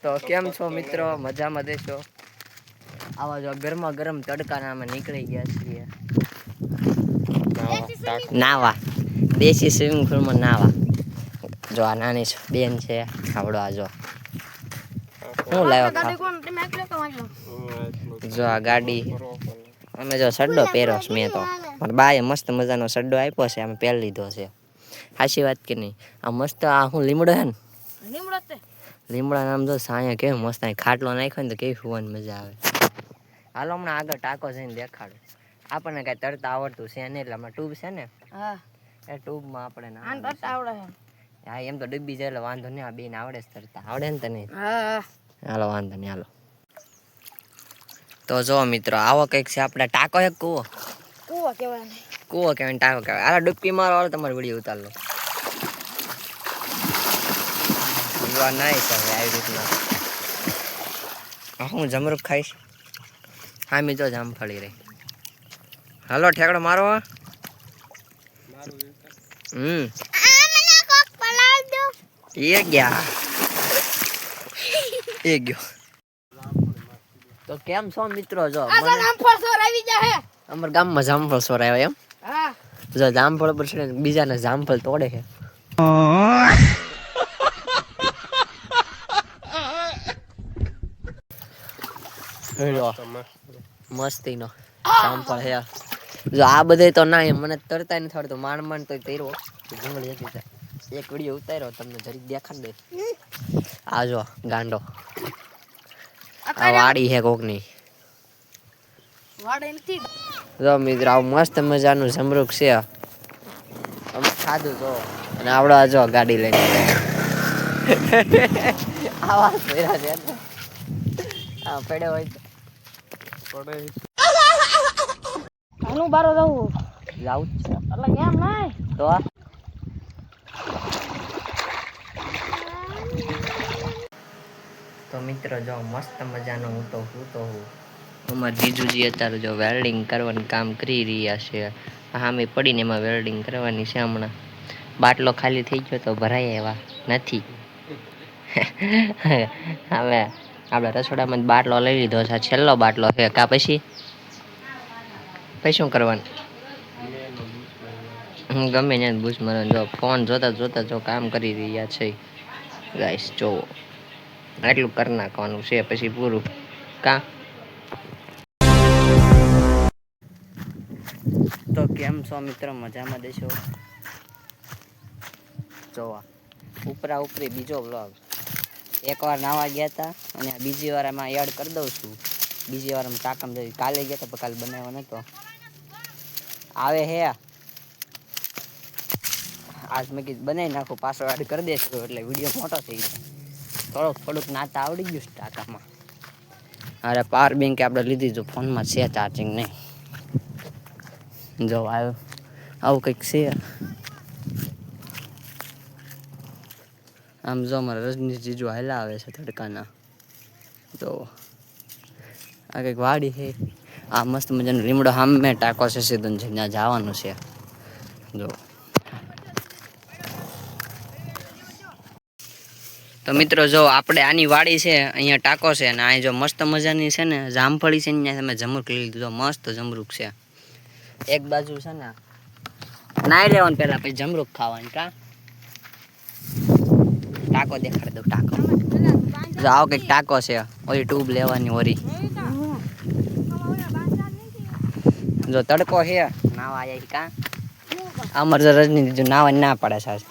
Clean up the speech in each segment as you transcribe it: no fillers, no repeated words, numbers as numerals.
તો કેમ છો મિત્રો, મજામાં દેશો? આવા જો ગરમા ગરમ તડકાના અમે નીકળી ગયા છીએ નાવા, દેશી સ્વિમિંગ પુલમાં નાવા. જો આ નાની બેન છે, આવડો આ જો હું લાવ્યો જો આ ગાડી. અમે જો સડ્ડો પહેર્યો છે મેં તો, પણ બાએ મસ્ત મજાનો સડ્ડો આપ્યો છે, અમે પહેરી લીધો છે. સાચી વાત કે નહીં? આ મસ્ત આ હું લીમડો છે ને, લીમડા નામ જો સાયા કેવું મસ્ત ખાટલો નાખ્યો ને તો કેવી સુવાની મજા આવે. હાલો હમણાં આગળ ટાંકો જઈને દેખાડો. આપણને કઈ તરતા આવડતું છે નહીં, એટલે હમણાં ટ્યુબ છે ને, એ ટ્યુબમાં આપણે હા એમ તો ડૂબી જાય એટલે વાંધો નહીં. આ બેન આવડે છે તરતા, આવડે ને તને? હાલો વાંધો નહીં હાલો. તો જો મિત્રો આવો કંઈક છે આપણે ટાંકો. એક કૂવો કહેવાય, કૂવો કહેવાય ટાંકો કહેવાય. હાલો ડૂબકી મારો, હાલો તમારો વિડીયો ઉતાર લો. નાઈસ હવે આવી રીતના હું જમરૂખ ખાઈશ. હા મી જો જામફળી રહી. હાલો ઠેકડો મારો. એ ગયા એ ગયો. તો કેમ છો મિત્રો? જો અમારા ગામમાં જામફળ સોર આવ્યા એમ. જો જામફળ પર છે બીજાને જામફળ તોડે છે. મસ્તી નો જામફળ હે. જો આ બધે તો ના મને તરતા નથી આવડતું, માંડ માંડ તો તૈરો જંગલ જતી જાય. એક વિડીયો ઉતાર્યો તમને જરીક દેખાડ દે. આ જો ગાંડો આ વાડી હે કોકની. જો મિત્ર આવું મસ્ત મજાનું જમરૂખ છે, અમે ખાધું જો. અને આવડો આ જો ગાડી લઈને આવાજ ફેરા છે આ પડે હોય પડે આનું બારો જાવું જાવું છે એટલે કેમ નહીં તો મિત્ર જો મસ્ત મજાનો હું તો અમાર જીજુજી અત્યારે જો વેલ્ડિંગ કરવાનું કામ કરી રહ્યા છે. હામે પડીને એમાં વેલ્ડિંગ કરવાની છે. હમણાં બાટલો ખાલી થઈ ગયો તો ભરાય એવા નથી. હવે આપણે રસોડામાં બાટલો લઈ લીધો છે, છેલ્લો બાટલો છે. કા પછી શું કરવાનું? હું ગમે ને બૂસ મારવાનું. જો ફોન જોતા જોતા જો કામ કરી રહ્યા છે ગાઈસ. જોવો આટલું કરી નાખવાનું છે પછી પૂરું. કા તો કેમ છો મિત્ર, મજામાં દેશો? જોવા ઉપરા ઉપરી બીજો વ્લોગ. એકવાર નાવા ગયા હતા અને બીજી વાર એમાં એડ કરી દઉં છું. બીજી વાર ટાંકામ જઈ કાલે ગયા હતા, કાલે બનાવવા નતો આવે હે. આજ મેં કીધું બનાવી નાખું, પાછો એડ કરી દઈશું એટલે વિડીયો મોટો થઈ જાય. થોડુંક નાતા આવડી ગયું છે ટાંકામાં. અરે પાવર બેંક આપણે લીધી જો, ફોનમાં છે ચાર્જિંગ નહીં. જો આવ્યો આવું કંઈક છે. આમ જો અમારા રજનીશજી જો હાલા આવે છે તડકાના. તો આ કંઈક વાડી છે. આ મસ્ત મજાનો લીમડો સામે ટાંકો છે સીધો, ત્યાં જવાનું છે. જો તો મિત્રો જો આપણે આની વાડી છે, અહીંયા ટાંકો છે અને અહીં જો મસ્ત મજાની છે ને જામફળી છે. ત્યાં તમે જમરૂખ લઈ લીધું. જો મસ્ત જમરૂખ છે. એક બાજુ છે ને નાઈ લેવાનું પેલા, પછી જમરૂખ ખાવાની. કા ટાંકો દેખાડી દઉં. ટાંકો જો આવો કંઈક ટાંકો છે. ઓલી ટ્યુબ લેવાની ઓરી. જો તડકો છે નાવા જાય. કા અમારે જો રજની દીધું નાવા ના પડે સાહેબ,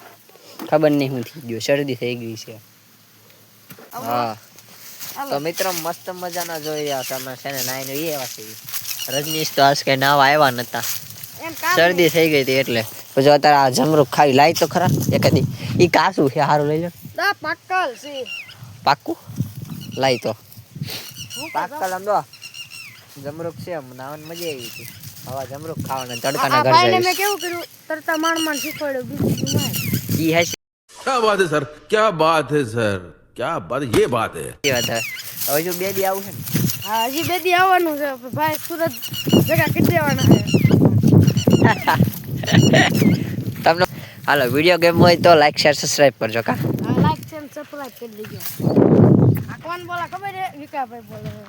ખબર નહીં શું થઈ ગયું, શરદી થઈ ગઈ છે. હા તો મિત્રો મસ્ત મજાના જોઈ રહ્યા તમે છે ને નાઈને એવા છે. રજનીશ તો આજ કઈ નાવા આવ્યા નતા, શરદી થઈ ગઈ હતી એટલે. પછી અત્યારે આ જમરૂખ ખાઈ લાય તો ખરા એકાદી. ઈ કાસું છે, સારું લઈ લો. પાક્કું લાય તો પાક્કલ. આમ તો જમરૂખ છે, નાવાની મજા આવી હતી. હવે જમરૂખ ખાવાના તડકાના ઘર જાય. મેં કેવું કર્યું તરતા માંડ શીખવાડ્યું બીજું ઈ હે. क्या बात है सर, क्या बात है सર, क्या बात, ये बात है. એ વાત હવે જો બે દી આવું છે ને. હા હજી બે દી આવવાનું છે ભાઈ. સુરત ભેગા કરી દેવાના છે તમને. હાલો વિડીયો ગેમ હોય તો લાઈક શેર સબસ્ક્રાઇબ કરજો. કા લાઈક શેર સબસ્ક્રાઇબ જ કરી દેજો. આ કોણ બોલા ખબર છે? વિકાભાઈ બોલે છે.